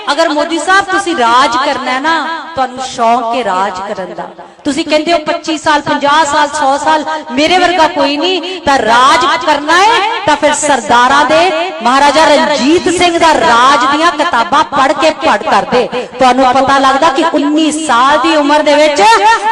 अगर मोदी साहब तुसी राज करना है ना, तुहानू शौक है राज करन दा, तुसी कहंदे हो 25 साल 50 साल 100 साल मेरे वर्गा कोई नहीं, तो राज करना है तो फिर सरदारां दे महाराजा रणजीत सिंह दा राज दियां किताबां पढ़ के पढ़ कर दे, तुहानू पता लगदा कि 19 साल दी उम्र दे विच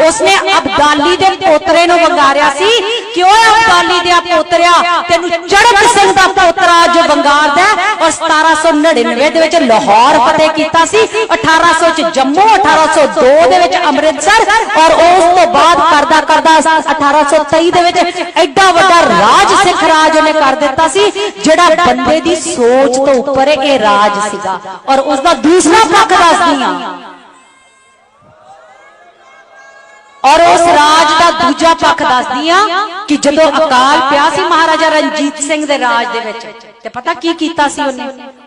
उसने अब्दाली दे पोतरे नू वंगारिया सी। क्यों अब्दाली दे पोतरिया, तेनू चढ़क सिंह दा पोतरा जो वंगारदा और 1799 दे विच लाहौर फतेह कीता सी, 1800 च जम्मू, 1802 दे विच अमृतसर और उस तो बाद करदा करदा 1823 दे विच एडा वड्डा राज सिख राज उन्हें कर दिता सी, जेड़ा बंदे दी सोच तो ऊपर ये राज सीगा। और उसका दूसरा पक्ष दसदी हां, और उस राज का दूजा पक्ष दसदी हां कि जदों अकाल पिया सी महाराजा रणजीत सिंह दे राज दे विच, ते पता की कीता सी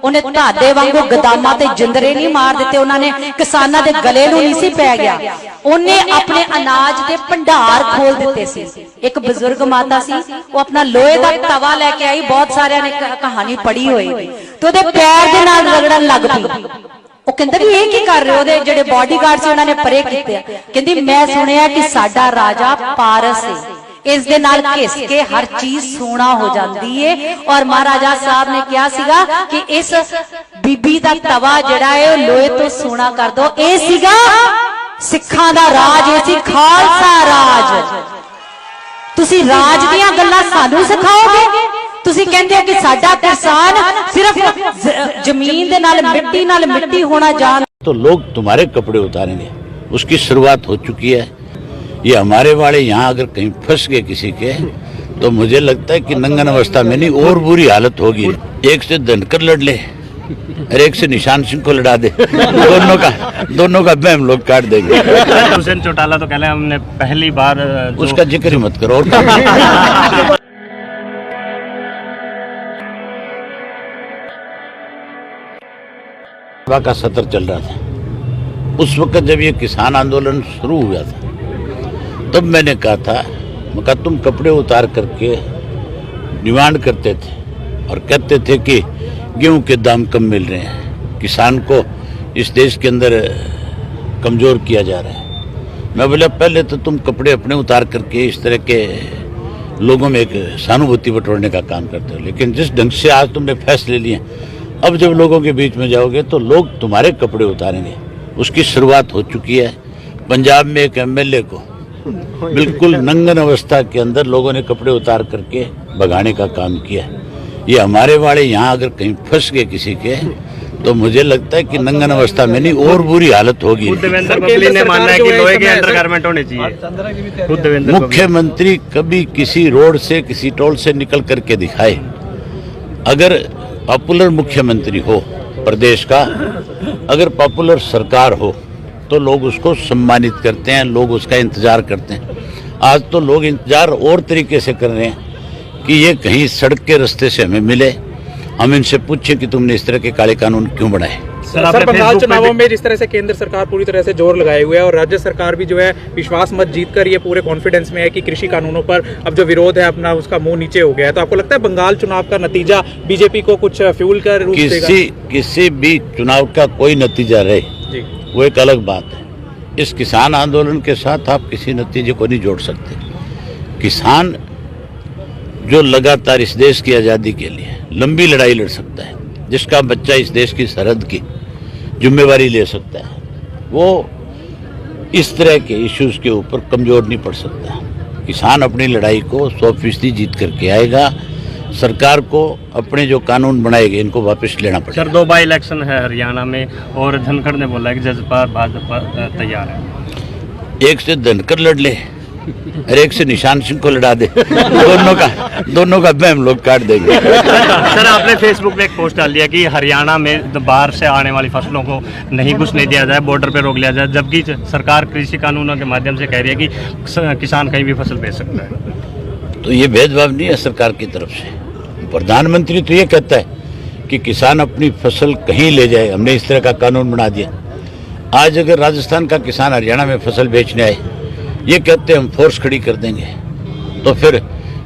उन्हें धादे वांगू गदामां ते जिंदरे नहीं मार दिते, उन्होंने किसानां दे गले नूं नहीं सी पै गया, उन्हें अपने अनाज दे भंडार खोल दिते सी। एक बजुर्ग माता सी, वो अपना लोहे दा तवा लेके आई, बहुत सारे ने कहानी पढ़ी होई, तो उहदे पैर दे नाल रगड़न लग पई। वो कहंदा भी ये की कर रहे हो, ओहदे जेड़े बॉडीगार्ड सी उन्होंने परे कीते, कहंदी मैं सुनिया कि साडा राजा पारस है, इस दे नाल घिस के हर चीज सोना हो जाती है। और महाराजा साहब ने कहा सीगा कि इस बीबी दा तवा जड़ा है लोहे तो सोना कर दो। ए सीगा सिखां दा राज, ए सी खालसा राज। तुसी राज दियां गल्लां सानू सिखाओगे? तुसी कहंदे हो कि साडा किसान सिर्फ जमीन दे नाल मिट्टी होना जान। तो लोग तुम्हारे कपड़े उतारेंगे, उसकी शुरुआत हो चुकी है। ये हमारे वाले यहाँ अगर कहीं फंस गए किसी के, तो मुझे लगता है कि नंगन अवस्था में नहीं और बुरी हालत होगी। एक से धनकर लड़ ले और एक से निशान सिंह को लड़ा दे, दोनों का बैम लोग काट देंगे। हुसैन चौटाला तो कहले हमने पहली बार उसका जिक्र ही मत करो। और का सत्र चल रहा था उस वक्त जब ये किसान आंदोलन शुरू हुआ था, तब मैंने कहा था तुम कपड़े उतार करके डिमांड करते थे और कहते थे कि गेहूं के दाम कम मिल रहे हैं, किसान को इस देश के अंदर कमजोर किया जा रहा है। मैं बोला पहले तो तुम कपड़े अपने उतार करके इस तरह के लोगों में एक सहानुभूति बटोरने का काम करते हो, लेकिन जिस ढंग से आज तुमने फैसले लिए, अब जब लोगों के बीच में जाओगे तो लोग तुम्हारे कपड़े उतारेंगे। उसकी शुरुआत हो चुकी है। पंजाब में एक एमएलए को बिल्कुल नंगन अवस्था के अंदर लोगों ने कपड़े उतार करके भगाने का काम किया। ये हमारे वाले यहाँ अगर कहीं फंस गए किसी के, तो मुझे लगता है कि नंगन अवस्था में नहीं और बुरी हालत होगी। ने मानना है कि लोहे के अंडरगारमेंट होने चाहिए। मुख्यमंत्री कभी किसी रोड से किसी टोल से निकल करके दिखाए, अगर पॉपुलर मुख्यमंत्री हो प्रदेश का, अगर पॉपुलर सरकार हो, तो लोग उसको सम्मानित करते हैं, लोग उसका इंतजार करते हैं। आज तो लोग इंतजार और तरीके से कर रहे हैं कि ये कहीं सड़क के रास्ते से हमें मिले, हम इनसे पूछें कि तुमने इस तरह के काले कानून क्यों बनाए। सर बंगाल चुनावों में जिस तरह से केंद्र सरकार पूरी तरह से जोर लगाए हुए है और राज्य सरकार भी जो है विश्वास मत जीत कर ये पूरे कॉन्फिडेंस में है कि कृषि कानूनों पर अब जो विरोध है अपना उसका मुंह नीचे हो गया है, तो आपको लगता है बंगाल चुनाव का नतीजा बीजेपी को कुछ फ्यूल का रूप देगा? किसी भी चुनाव का कोई नतीजा रहे जी, वो एक अलग बात है। इस किसान आंदोलन के साथ आप किसी नतीजे को नहीं जोड़ सकते। किसान जो लगातार इस देश की आज़ादी के लिए लंबी लड़ाई लड़ सकता है, जिसका बच्चा इस देश की सरहद की जिम्मेवारी ले सकता है, वो इस तरह के इश्यूज के ऊपर कमजोर नहीं पड़ सकता। किसान अपनी लड़ाई को 100% जीत करके आएगा। सरकार को अपने जो कानून बनाएंगे इनको वापस लेना पड़ेगा। सर 2 बाई इलेक्शन है हरियाणा में और धनखड़ ने बोला है कि जजपा भाजपा तैयार है। एक से धनखड़ लड़ ले और एक से निशान सिंह को लड़ा दे, दोनों का बैम लोग काट देंगे। सर आपने फेसबुक पे एक पोस्ट डाल दिया कि हरियाणा में बाहर से आने वाली फसलों को नहीं घुसने दिया जाए, बॉर्डर पे रोक लिया जाए, जबकि सरकार कृषि कानूनों के माध्यम से कह रही है कि किसान कहीं भी फसल बेच सकता है। तो ये भेदभाव नहीं है सरकार की तरफ से। प्रधानमंत्री तो ये कहता है कि किसान अपनी फसल कहीं ले जाए, हमने इस तरह का कानून बना दिया। आज अगर राजस्थान का किसान हरियाणा में फसल बेचने आए, ये कहते हैं हम फोर्स खड़ी कर देंगे, तो फिर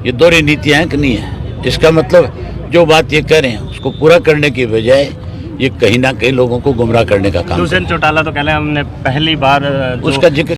ये दोहरी नीतियां हैं कि नहीं है? इसका मतलब जो बात ये कह रहे हैं उसको पूरा करने की बजाय ये कहीं ना कहीं लोगों को गुमराह करने का काम दुष्यंत चौटाला तो कह रहे हैं हमने पहली बार उसका जिक्र